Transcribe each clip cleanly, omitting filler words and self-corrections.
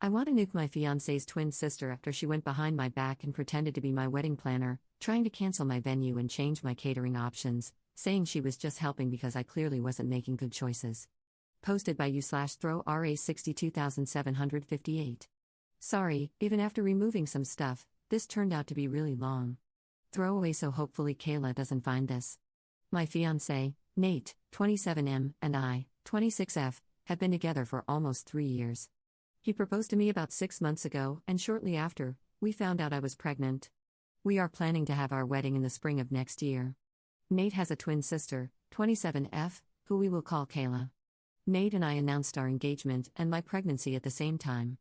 I want to nuke my fiancé's twin sister after she went behind my back and pretended to be my wedding planner, trying to cancel my venue and change my catering options, saying she was just helping because I clearly wasn't making good choices. Posted by you/throw RA 62758. Sorry, even after removing some stuff, this turned out to be really long. Throwaway, so hopefully Kayla doesn't find this. My fiancé, Nate, 27M, and I, 26F, have been together for almost 3 years. He proposed to me about 6 months ago, and shortly after, we found out I was pregnant. We are planning to have our wedding in the spring of next year. Nate has a twin sister, 27F, who we will call Kayla. Nate and I announced our engagement and my pregnancy at the same time.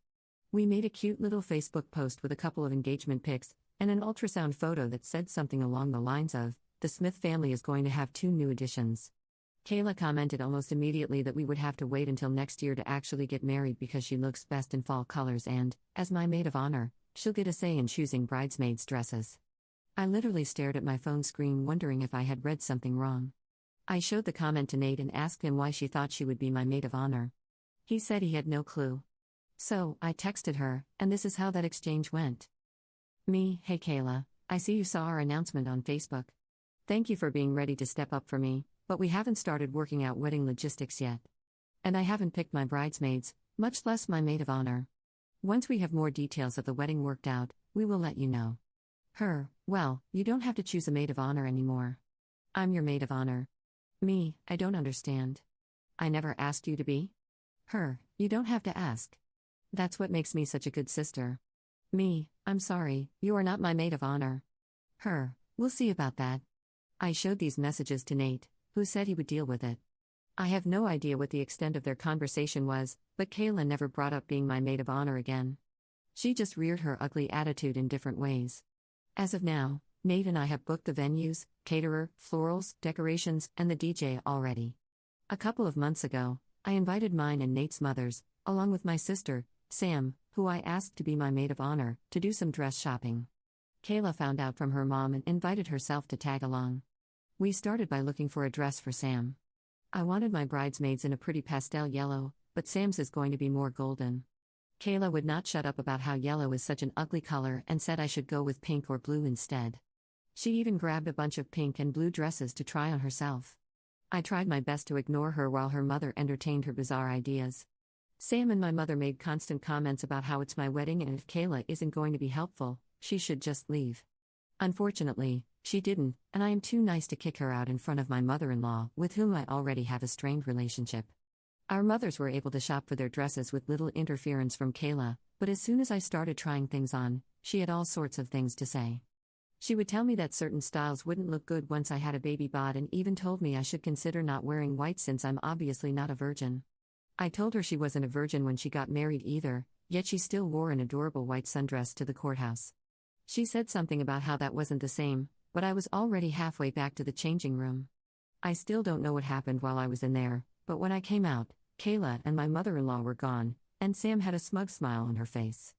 We made a cute little Facebook post with a couple of engagement pics and an ultrasound photo that said something along the lines of, "The Smith family is going to have 2 new additions." Kayla commented almost immediately that we would have to wait until next year to actually get married because she looks best in fall colors and, as my maid of honor, she'll get a say in choosing bridesmaids' dresses. I literally stared at my phone screen wondering if I had read something wrong. I showed the comment to Nate and asked him why she thought she would be my maid of honor. He said he had no clue. So, I texted her, and this is how that exchange went. Me, "Hey Kayla, I see you saw our announcement on Facebook. Thank you for being ready to step up for me, but we haven't started working out wedding logistics yet. And I haven't picked my bridesmaids, much less my maid of honor. Once we have more details of the wedding worked out, we will let you know." Her, "Well, you don't have to choose a maid of honor anymore. I'm your maid of honor." Me, "I don't understand. I never asked you to be?" Her, "You don't have to ask. That's what makes me such a good sister." Me, "I'm sorry, you are not my maid of honor." Her, "We'll see about that." I showed these messages to Nate, who said he would deal with it. I have no idea what the extent of their conversation was, but Kayla never brought up being my maid of honor again. She just reared her ugly attitude in different ways. As of now, Nate and I have booked the venues, caterer, florals, decorations, and the DJ already. A couple of months ago, I invited mine and Nate's mothers, along with my sister, Sam, who I asked to be my maid of honor, to do some dress shopping. Kayla found out from her mom and invited herself to tag along. We started by looking for a dress for Sam. I wanted my bridesmaids in a pretty pastel yellow, but Sam's is going to be more golden. Kayla would not shut up about how yellow is such an ugly color and said I should go with pink or blue instead. She even grabbed a bunch of pink and blue dresses to try on herself. I tried my best to ignore her while her mother entertained her bizarre ideas. Sam and my mother made constant comments about how it's my wedding and if Kayla isn't going to be helpful, she should just leave. Unfortunately, she didn't, and I am too nice to kick her out in front of my mother-in-law, with whom I already have a strained relationship. Our mothers were able to shop for their dresses with little interference from Kayla, but as soon as I started trying things on, she had all sorts of things to say. She would tell me that certain styles wouldn't look good once I had a baby bod and even told me I should consider not wearing white since I'm obviously not a virgin. I told her she wasn't a virgin when she got married either, yet she still wore an adorable white sundress to the courthouse. She said something about how that wasn't the same, but I was already halfway back to the changing room. I still don't know what happened while I was in there, but when I came out, Kayla and my mother-in-law were gone, and Sam had a smug smile on her face.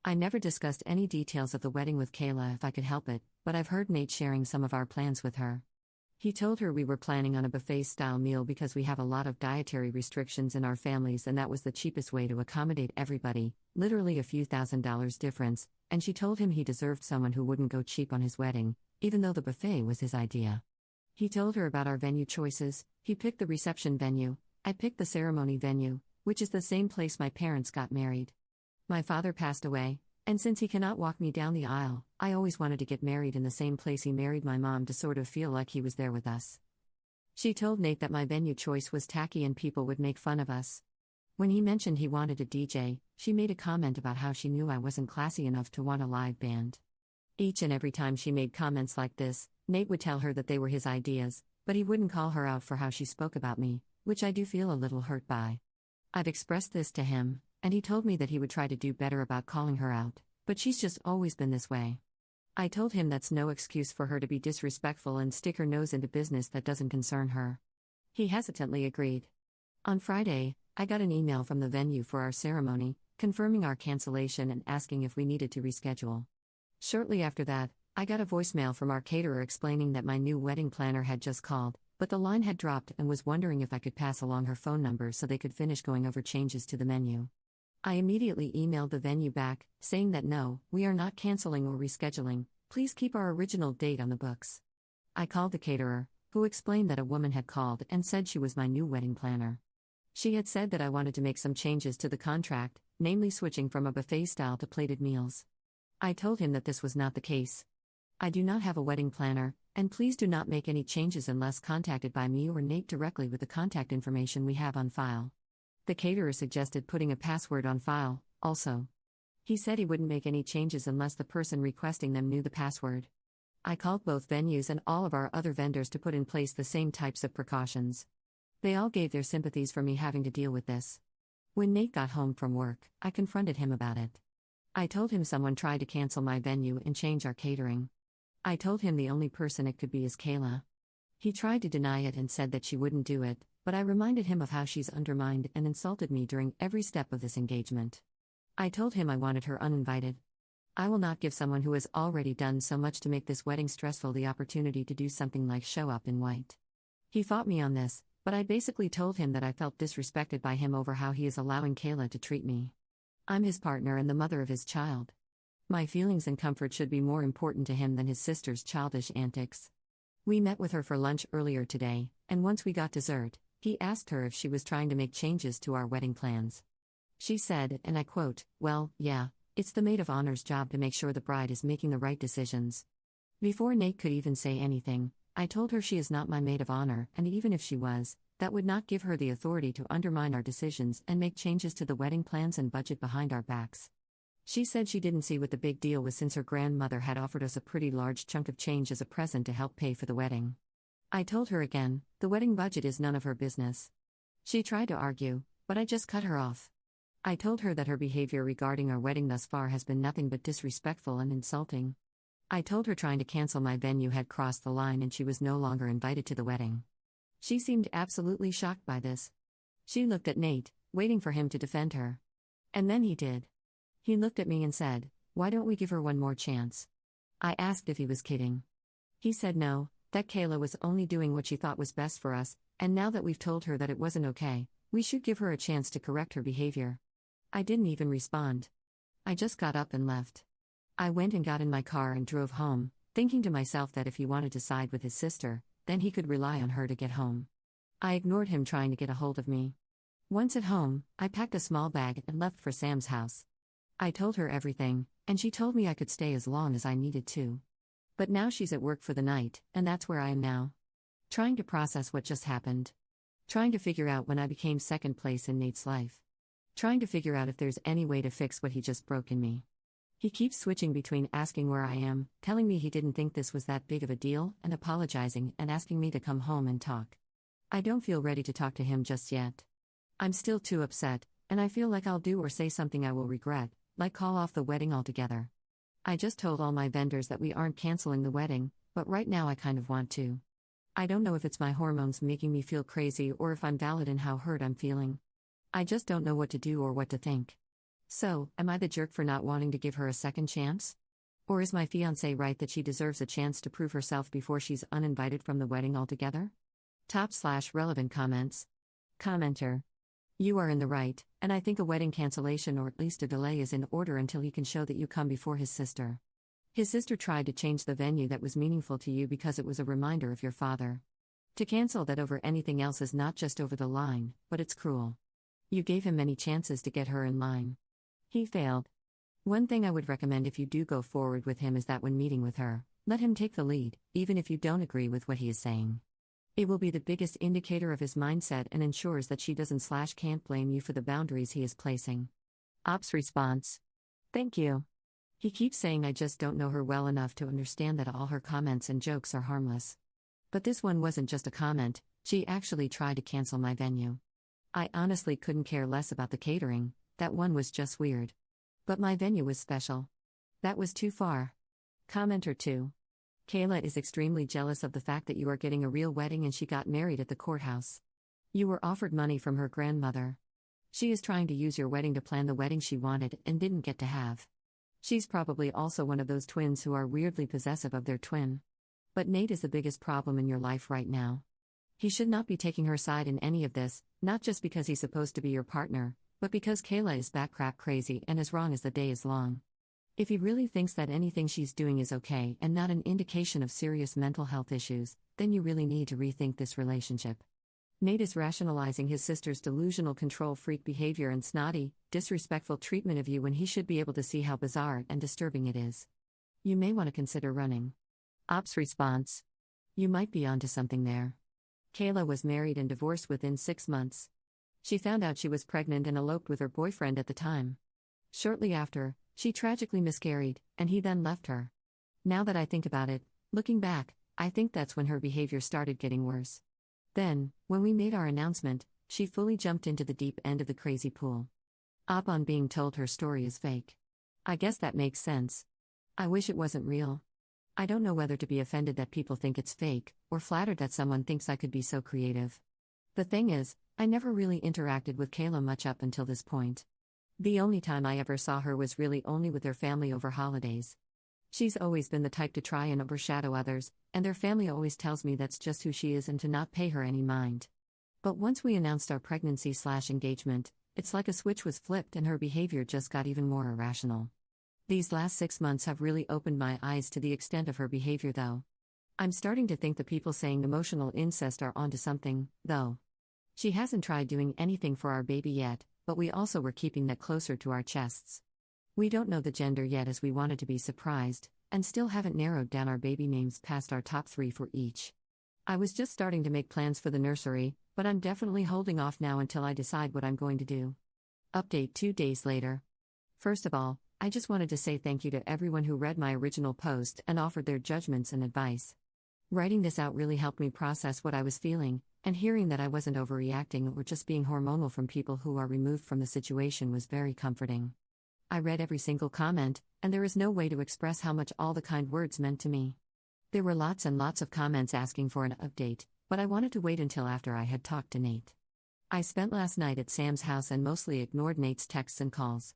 I never discussed any details of the wedding with Kayla if I could help it, but I've heard Nate sharing some of our plans with her. He told her we were planning on a buffet-style meal because we have a lot of dietary restrictions in our families and that was the cheapest way to accommodate everybody, literally a few $1,000s difference, and she told him he deserved someone who wouldn't go cheap on his wedding, even though the buffet was his idea. He told her about our venue choices. He picked the reception venue, I picked the ceremony venue, which is the same place my parents got married. My father passed away, and since he cannot walk me down the aisle, I always wanted to get married in the same place he married my mom to sort of feel like he was there with us. She told Nate that my venue choice was tacky and people would make fun of us. When he mentioned he wanted a DJ, she made a comment about how she knew I wasn't classy enough to want a live band. Each and every time she made comments like this, Nate would tell her that they were his ideas, but he wouldn't call her out for how she spoke about me, which I do feel a little hurt by. I've expressed this to him, and he told me that he would try to do better about calling her out, but she's just always been this way. I told him that's no excuse for her to be disrespectful and stick her nose into business that doesn't concern her. He hesitantly agreed. On Friday, I got an email from the venue for our ceremony, confirming our cancellation and asking if we needed to reschedule. Shortly after that, I got a voicemail from our caterer explaining that my new wedding planner had just called, but the line had dropped and was wondering if I could pass along her phone number so they could finish going over changes to the menu. I immediately emailed the venue back, saying that no, we are not canceling or rescheduling, please keep our original date on the books. I called the caterer, who explained that a woman had called and said she was my new wedding planner. She had said that I wanted to make some changes to the contract, namely switching from a buffet style to plated meals. I told him that this was not the case. I do not have a wedding planner, and please do not make any changes unless contacted by me or Nate directly with the contact information we have on file. The caterer suggested putting a password on file, also. He said he wouldn't make any changes unless the person requesting them knew the password. I called both venues and all of our other vendors to put in place the same types of precautions. They all gave their sympathies for me having to deal with this. When Nate got home from work, I confronted him about it. I told him someone tried to cancel my venue and change our catering. I told him the only person it could be is Kayla. He tried to deny it and said that she wouldn't do it, but I reminded him of how she's undermined and insulted me during every step of this engagement. I told him I wanted her uninvited. I will not give someone who has already done so much to make this wedding stressful the opportunity to do something like show up in white. He fought me on this, but I basically told him that I felt disrespected by him over how he is allowing Kayla to treat me. I'm his partner and the mother of his child. My feelings and comfort should be more important to him than his sister's childish antics. We met with her for lunch earlier today, and once we got dessert, he asked her if she was trying to make changes to our wedding plans. She said, and I quote, "Well, yeah, it's the maid of honor's job to make sure the bride is making the right decisions." Before Nate could even say anything, I told her she is not my maid of honor, and even if she was, that would not give her the authority to undermine our decisions and make changes to the wedding plans and budget behind our backs. She said she didn't see what the big deal was since her grandmother had offered us a pretty large chunk of change as a present to help pay for the wedding. I told her again, the wedding budget is none of her business. She tried to argue, but I just cut her off. I told her that her behavior regarding our wedding thus far has been nothing but disrespectful and insulting. I told her trying to cancel my venue had crossed the line and she was no longer invited to the wedding. She seemed absolutely shocked by this. She looked at Nate, waiting for him to defend her. And then he did. He looked at me and said, "Why don't we give her one more chance?" I asked if he was kidding. He said no, that Kayla was only doing what she thought was best for us, and now that we've told her that it wasn't okay, we should give her a chance to correct her behavior. I didn't even respond. I just got up and left. I went and got in my car and drove home, thinking to myself that if he wanted to side with his sister, then he could rely on her to get home. I ignored him trying to get a hold of me. Once at home, I packed a small bag and left for Sam's house. I told her everything, and she told me I could stay as long as I needed to. But now she's at work for the night, and that's where I am now. Trying to process what just happened. Trying to figure out when I became second place in Nate's life. Trying to figure out if there's any way to fix what he just broke in me. He keeps switching between asking where I am, telling me he didn't think this was that big of a deal, and apologizing and asking me to come home and talk. I don't feel ready to talk to him just yet. I'm still too upset, and I feel like I'll do or say something I will regret, like call off the wedding altogether. I just told all my vendors that we aren't canceling the wedding, but right now I kind of want to. I don't know if it's my hormones making me feel crazy or if I'm valid in how hurt I'm feeling. I just don't know what to do or what to think. So, am I the jerk for not wanting to give her a second chance? Or is my fiancé right that she deserves a chance to prove herself before she's uninvited from the wedding altogether? /relevant comments. Commenter. You are in the right, and I think a wedding cancellation or at least a delay is in order until he can show that you come before his sister. His sister tried to change the venue that was meaningful to you because it was a reminder of your father. To cancel that over anything else is not just over the line, but it's cruel. You gave him many chances to get her in line. He failed. One thing I would recommend if you do go forward with him is that when meeting with her, let him take the lead, even if you don't agree with what he is saying. It will be the biggest indicator of his mindset and ensures that she doesn't/can't blame you for the boundaries he is placing. Ops response. Thank you. He keeps saying I just don't know her well enough to understand that all her comments and jokes are harmless. But this one wasn't just a comment, she actually tried to cancel my venue. I honestly couldn't care less about the catering, that one was just weird. But my venue was special. That was too far. Commenter 2. Kayla is extremely jealous of the fact that you are getting a real wedding and she got married at the courthouse. You were offered money from her grandmother. She is trying to use your wedding to plan the wedding she wanted and didn't get to have. She's probably also one of those twins who are weirdly possessive of their twin. But Nate is the biggest problem in your life right now. He should not be taking her side in any of this, not just because he's supposed to be your partner, but because Kayla is batcrap crazy and as wrong as the day is long. If he really thinks that anything she's doing is okay and not an indication of serious mental health issues, then you really need to rethink this relationship. Nate is rationalizing his sister's delusional control freak behavior and snotty, disrespectful treatment of you when he should be able to see how bizarre and disturbing it is. You may want to consider running. Ops response. You might be onto something there. Kayla was married and divorced within 6 months. She found out she was pregnant and eloped with her boyfriend at the time. Shortly after, she tragically miscarried, and he then left her. Now that I think about it, looking back, I think that's when her behavior started getting worse. Then, when we made our announcement, she fully jumped into the deep end of the crazy pool. Upon being told her story is fake. I guess that makes sense. I wish it wasn't real. I don't know whether to be offended that people think it's fake, or flattered that someone thinks I could be so creative. The thing is, I never really interacted with Kayla much up until this point. The only time I ever saw her was really only with their family over holidays. She's always been the type to try and overshadow others, and their family always tells me that's just who she is and to not pay her any mind. But once we announced our pregnancy/engagement, it's like a switch was flipped and her behavior just got even more irrational. These last 6 months have really opened my eyes to the extent of her behavior though. I'm starting to think the people saying emotional incest are onto something, though. She hasn't tried doing anything for our baby yet, but we also were keeping that closer to our chests. We don't know the gender yet as we wanted to be surprised, and still haven't narrowed down our baby names past our top 3 for each. I was just starting to make plans for the nursery, but I'm definitely holding off now until I decide what I'm going to do. Update 2 days later. First of all, I just wanted to say thank you to everyone who read my original post and offered their judgments and advice. Writing this out really helped me process what I was feeling, and hearing that I wasn't overreacting or just being hormonal from people who are removed from the situation was very comforting. I read every single comment, and there is no way to express how much all the kind words meant to me. There were lots and lots of comments asking for an update, but I wanted to wait until after I had talked to Nate. I spent last night at Sam's house and mostly ignored Nate's texts and calls.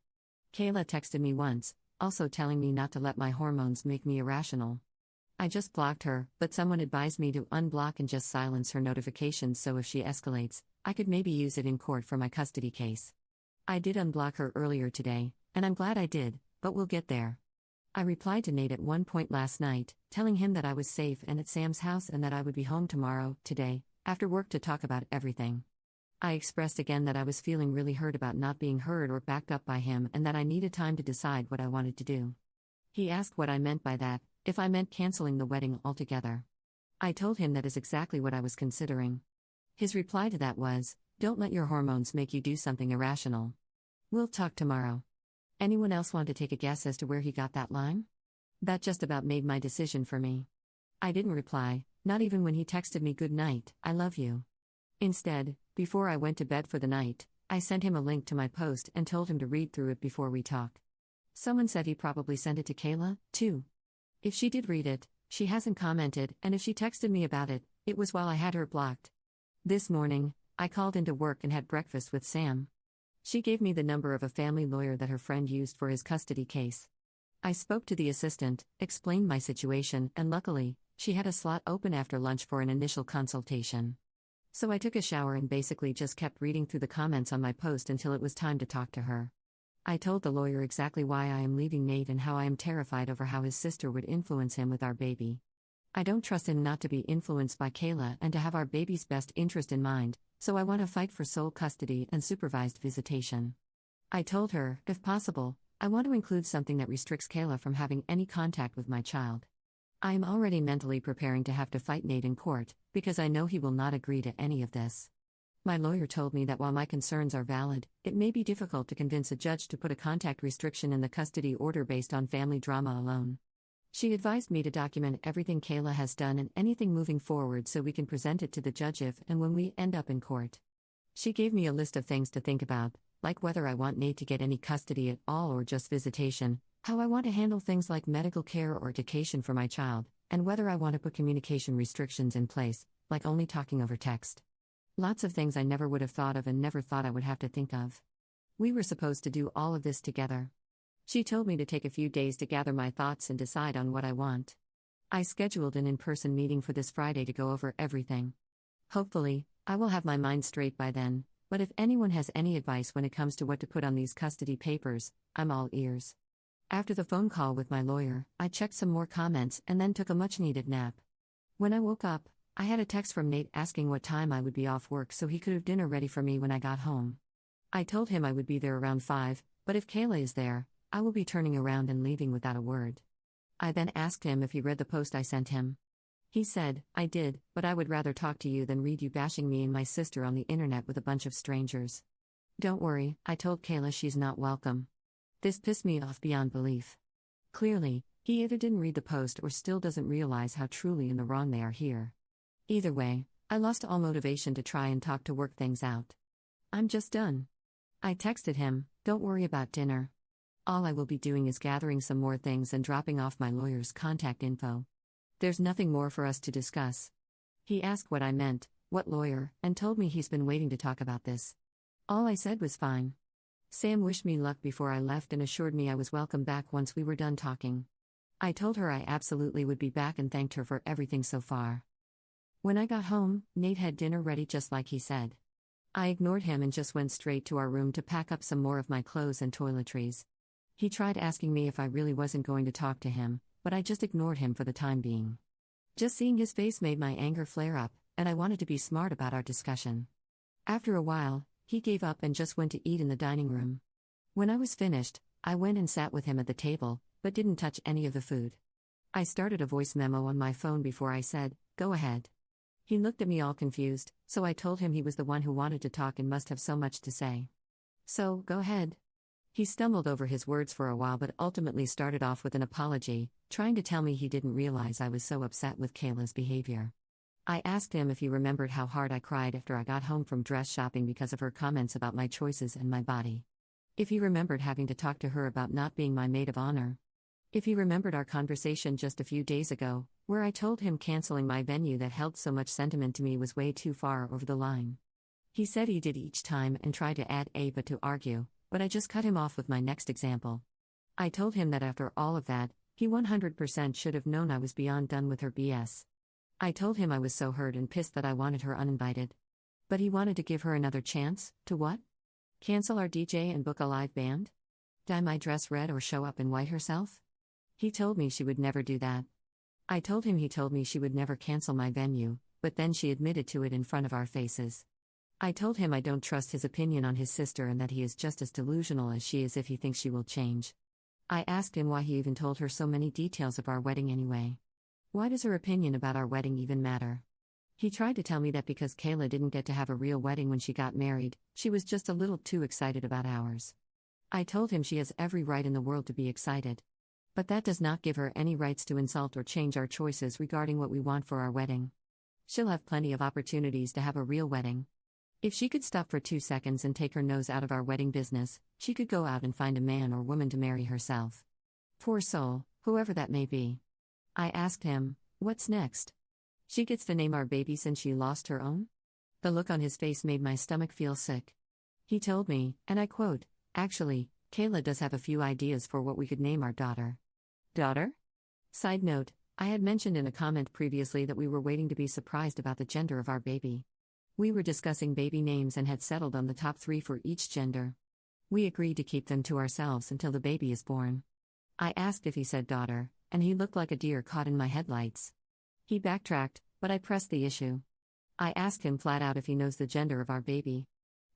Kayla texted me once, also telling me not to let my hormones make me irrational. I just blocked her, but someone advised me to unblock and just silence her notifications so if she escalates, I could maybe use it in court for my custody case. I did unblock her earlier today, and I'm glad I did, but we'll get there. I replied to Nate at one point last night, telling him that I was safe and at Sam's house and that I would be home tomorrow, today, after work to talk about everything. I expressed again that I was feeling really hurt about not being heard or backed up by him and that I needed time to decide what I wanted to do. He asked what I meant by that, if I meant canceling the wedding altogether. I told him that is exactly what I was considering. His reply to that was, "Don't let your hormones make you do something irrational. We'll talk tomorrow." Anyone else want to take a guess as to where he got that line? That just about made my decision for me. I didn't reply, not even when he texted me "Good night, I love you." Instead, before I went to bed for the night, I sent him a link to my post and told him to read through it before we talk. Someone said he probably sent it to Kayla, too. If she did read it, she hasn't commented, and if she texted me about it, it was while I had her blocked. This morning, I called into work and had breakfast with Sam. She gave me the number of a family lawyer that her friend used for his custody case. I spoke to the assistant, explained my situation, and luckily, she had a slot open after lunch for an initial consultation. So I took a shower and basically just kept reading through the comments on my post until it was time to talk to her. I told the lawyer exactly why I am leaving Nate and how I am terrified over how his sister would influence him with our baby. I don't trust him not to be influenced by Kayla and to have our baby's best interest in mind, so I want to fight for sole custody and supervised visitation. I told her, if possible, I want to include something that restricts Kayla from having any contact with my child. I am already mentally preparing to have to fight Nate in court, because I know he will not agree to any of this. My lawyer told me that while my concerns are valid, it may be difficult to convince a judge to put a contact restriction in the custody order based on family drama alone. She advised me to document everything Kayla has done and anything moving forward so we can present it to the judge if and when we end up in court. She gave me a list of things to think about, like whether I want Nate to get any custody at all or just visitation, how I want to handle things like medical care or education for my child, and whether I want to put communication restrictions in place, like only talking over text. Lots of things I never would have thought of and never thought I would have to think of. We were supposed to do all of this together. She told me to take a few days to gather my thoughts and decide on what I want. I scheduled an in-person meeting for this Friday to go over everything. Hopefully, I will have my mind straight by then, but if anyone has any advice when it comes to what to put on these custody papers, I'm all ears. After the phone call with my lawyer, I checked some more comments and then took a much-needed nap. When I woke up, I had a text from Nate asking what time I would be off work so he could have dinner ready for me when I got home. I told him I would be there around 5, but if Kayla is there, I will be turning around and leaving without a word. I then asked him if he read the post I sent him. He said, I did, but I would rather talk to you than read you bashing me and my sister on the internet with a bunch of strangers. Don't worry, I told Kayla she's not welcome. This pissed me off beyond belief. Clearly, he either didn't read the post or still doesn't realize how truly in the wrong they are here. Either way, I lost all motivation to try and talk to work things out. I'm just done. I texted him, don't worry about dinner. All I will be doing is gathering some more things and dropping off my lawyer's contact info. There's nothing more for us to discuss. He asked what I meant, what lawyer, and told me he's been waiting to talk about this. All I said was fine. Sam wished me luck before I left and assured me I was welcome back once we were done talking. I told her I absolutely would be back and thanked her for everything so far. When I got home, Nate had dinner ready just like he said. I ignored him and just went straight to our room to pack up some more of my clothes and toiletries. He tried asking me if I really wasn't going to talk to him, but I just ignored him for the time being. Just seeing his face made my anger flare up, and I wanted to be smart about our discussion. After a while, he gave up and just went to eat in the dining room. When I was finished, I went and sat with him at the table, but didn't touch any of the food. I started a voice memo on my phone before I said, "Go ahead." He looked at me all confused, so I told him he was the one who wanted to talk and must have so much to say. So, go ahead. He stumbled over his words for a while but ultimately started off with an apology, trying to tell me he didn't realize I was so upset with Kayla's behavior. I asked him if he remembered how hard I cried after I got home from dress shopping because of her comments about my choices and my body. If he remembered having to talk to her about not being my maid of honor. If he remembered our conversation just a few days ago, where I told him canceling my venue that held so much sentiment to me was way too far over the line. He said he did each time and tried to add a but to argue, but I just cut him off with my next example. I told him that after all of that, he 100% should have known I was beyond done with her BS. I told him I was so hurt and pissed that I wanted her uninvited. But he wanted to give her another chance, to what? Cancel our DJ and book a live band? Dye my dress red or show up in white herself? He told me she would never do that. I told him he told me she would never cancel my venue, but then she admitted to it in front of our faces. I told him I don't trust his opinion on his sister and that he is just as delusional as she is if he thinks she will change. I asked him why he even told her so many details of our wedding anyway. Why does her opinion about our wedding even matter? He tried to tell me that because Kayla didn't get to have a real wedding when she got married, she was just a little too excited about ours. I told him she has every right in the world to be excited. But that does not give her any rights to insult or change our choices regarding what we want for our wedding. She'll have plenty of opportunities to have a real wedding. If she could stop for 2 seconds and take her nose out of our wedding business, she could go out and find a man or woman to marry herself. Poor soul, whoever that may be. I asked him, what's next? She gets to name our baby since she lost her own? The look on his face made my stomach feel sick. He told me, and I quote, actually, Kayla does have a few ideas for what we could name our daughter. Daughter? Side note, I had mentioned in a comment previously that we were waiting to be surprised about the gender of our baby. We were discussing baby names and had settled on the top 3 for each gender. We agreed to keep them to ourselves until the baby is born. I asked if he said daughter, and he looked like a deer caught in my headlights. He backtracked, but I pressed the issue. I asked him flat out if he knows the gender of our baby.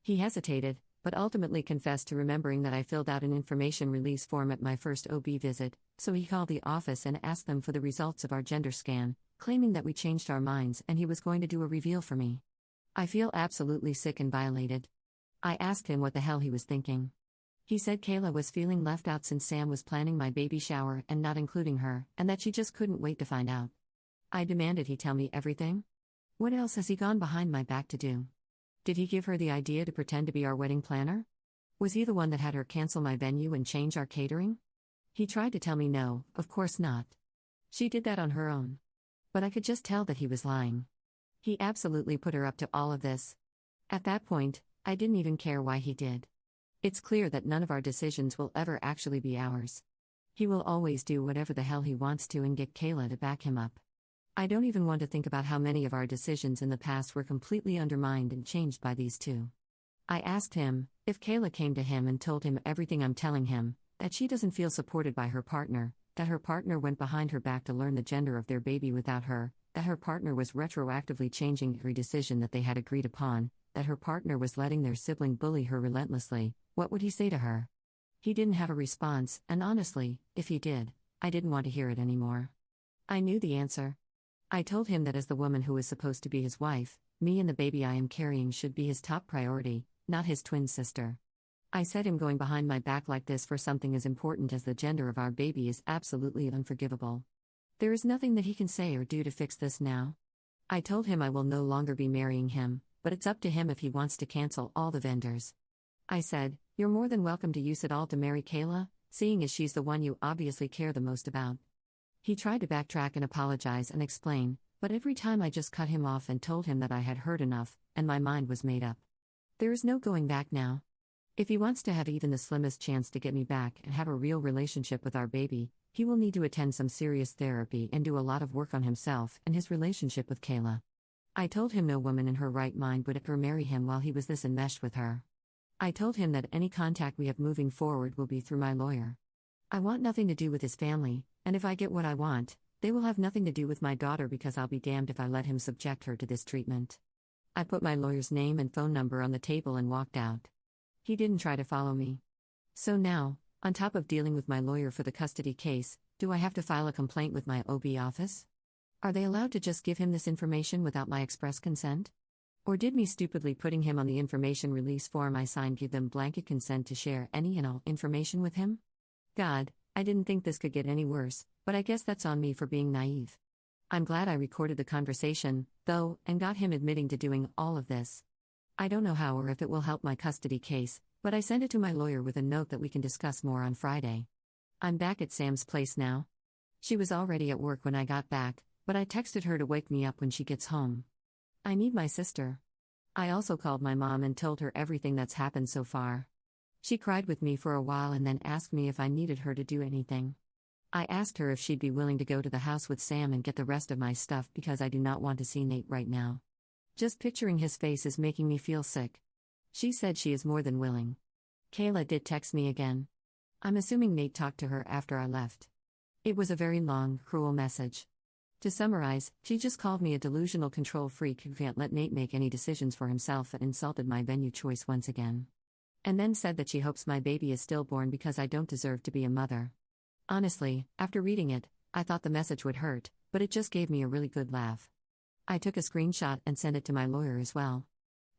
He hesitated, but ultimately confessed to remembering that I filled out an information release form at my first OB visit, so he called the office and asked them for the results of our gender scan, claiming that we changed our minds and he was going to do a reveal for me. I feel absolutely sick and violated. I asked him what the hell he was thinking. He said Kayla was feeling left out since Sam was planning my baby shower and not including her, and that she just couldn't wait to find out. I demanded he tell me everything. What else has he gone behind my back to do? Did he give her the idea to pretend to be our wedding planner? Was he the one that had her cancel my venue and change our catering? He tried to tell me no, of course not. She did that on her own. But I could just tell that he was lying. He absolutely put her up to all of this. At that point, I didn't even care why he did. It's clear that none of our decisions will ever actually be ours. He will always do whatever the hell he wants to and get Kayla to back him up. I don't even want to think about how many of our decisions in the past were completely undermined and changed by these two. I asked him if Kayla came to him and told him everything I'm telling him, that she doesn't feel supported by her partner, that her partner went behind her back to learn the gender of their baby without her, that her partner was retroactively changing every decision that they had agreed upon, that her partner was letting their sibling bully her relentlessly. What would he say to her? He didn't have a response, and honestly, if he did, I didn't want to hear it anymore. I knew the answer. I told him that as the woman who is supposed to be his wife, me and the baby I am carrying should be his top priority, not his twin sister. I said him going behind my back like this for something as important as the gender of our baby is absolutely unforgivable. There is nothing that he can say or do to fix this now. I told him I will no longer be marrying him, but it's up to him if he wants to cancel all the vendors. I said, "You're more than welcome to use it all to marry Kayla, seeing as she's the one you obviously care the most about." He tried to backtrack and apologize and explain, but every time I just cut him off and told him that I had heard enough, and my mind was made up. There is no going back now. If he wants to have even the slimmest chance to get me back and have a real relationship with our baby, he will need to attend some serious therapy and do a lot of work on himself and his relationship with Kayla. I told him no woman in her right mind would ever marry him while he was this enmeshed with her. I told him that any contact we have moving forward will be through my lawyer. I want nothing to do with his family, and if I get what I want, they will have nothing to do with my daughter because I'll be damned if I let him subject her to this treatment. I put my lawyer's name and phone number on the table and walked out. He didn't try to follow me. So now, on top of dealing with my lawyer for the custody case, do I have to file a complaint with my OB office? Are they allowed to just give him this information without my express consent? Or did me stupidly putting him on the information release form I signed give them blanket consent to share any and all information with him? God, I didn't think this could get any worse, but I guess that's on me for being naive. I'm glad I recorded the conversation, though, and got him admitting to doing all of this. I don't know how or if it will help my custody case, but I sent it to my lawyer with a note that we can discuss more on Friday. I'm back at Sam's place now. She was already at work when I got back, but I texted her to wake me up when she gets home. I need my sister. I also called my mom and told her everything that's happened so far. She cried with me for a while and then asked me if I needed her to do anything. I asked her if she'd be willing to go to the house with Sam and get the rest of my stuff because I do not want to see Nate right now. Just picturing his face is making me feel sick. She said she is more than willing. Kayla did text me again. I'm assuming Nate talked to her after I left. It was a very long, cruel message. To summarize, she just called me a delusional control freak who can't let Nate make any decisions for himself and insulted my venue choice once again. And then said that she hopes my baby is stillborn because I don't deserve to be a mother. Honestly, after reading it, I thought the message would hurt, but it just gave me a really good laugh. I took a screenshot and sent it to my lawyer as well.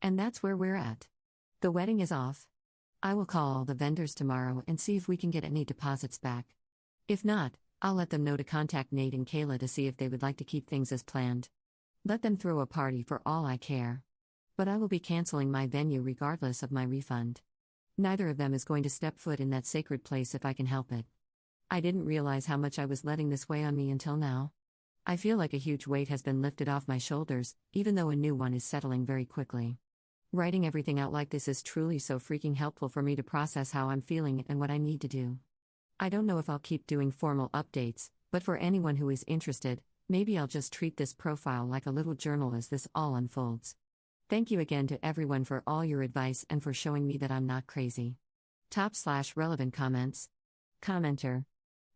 And that's where we're at. The wedding is off. I will call all the vendors tomorrow and see if we can get any deposits back. If not, I'll let them know to contact Nate and Kayla to see if they would like to keep things as planned. Let them throw a party for all I care. But I will be canceling my venue regardless of my refund. Neither of them is going to step foot in that sacred place if I can help it. I didn't realize how much I was letting this weigh on me until now. I feel like a huge weight has been lifted off my shoulders, even though a new one is settling very quickly. Writing everything out like this is truly so freaking helpful for me to process how I'm feeling and what I need to do. I don't know if I'll keep doing formal updates, but for anyone who is interested, maybe I'll just treat this profile like a little journal as this all unfolds. Thank you again to everyone for all your advice and for showing me that I'm not crazy. Top/relevant comments. Commenter.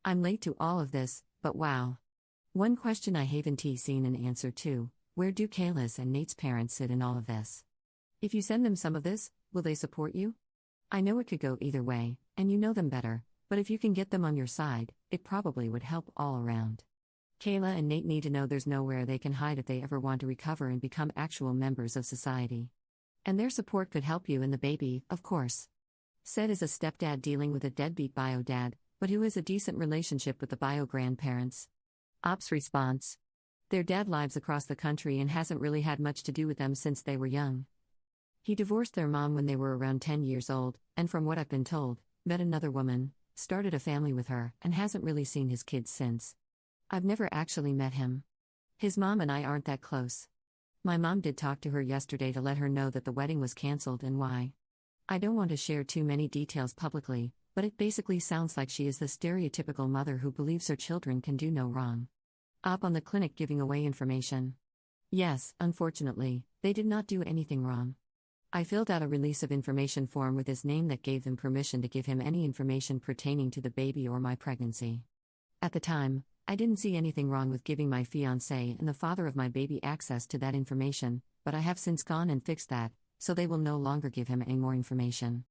I'm late to all of this, but wow. One question I haven't seen an answer to: where do Kayla's and Nate's parents sit in all of this? If you send them some of this, will they support you? I know it could go either way, and you know them better, but if you can get them on your side, it probably would help all around. Kayla and Nate need to know there's nowhere they can hide if they ever want to recover and become actual members of society. And their support could help you and the baby, of course. Said is a stepdad dealing with a deadbeat bio dad, but who has a decent relationship with the bio grandparents. Ops response. Their dad lives across the country and hasn't really had much to do with them since they were young. He divorced their mom when they were around 10 years old, and from what I've been told, met another woman, started a family with her, and hasn't really seen his kids since. I've never actually met him. His mom and I aren't that close. My mom did talk to her yesterday to let her know that the wedding was canceled and why. I don't want to share too many details publicly, but it basically sounds like she is the stereotypical mother who believes her children can do no wrong. Op on the clinic giving away information. Yes, unfortunately, they did not do anything wrong. I filled out a release of information form with his name that gave them permission to give him any information pertaining to the baby or my pregnancy. At the time, I didn't see anything wrong with giving my fiancé and the father of my baby access to that information, but I have since gone and fixed that, so they will no longer give him any more information.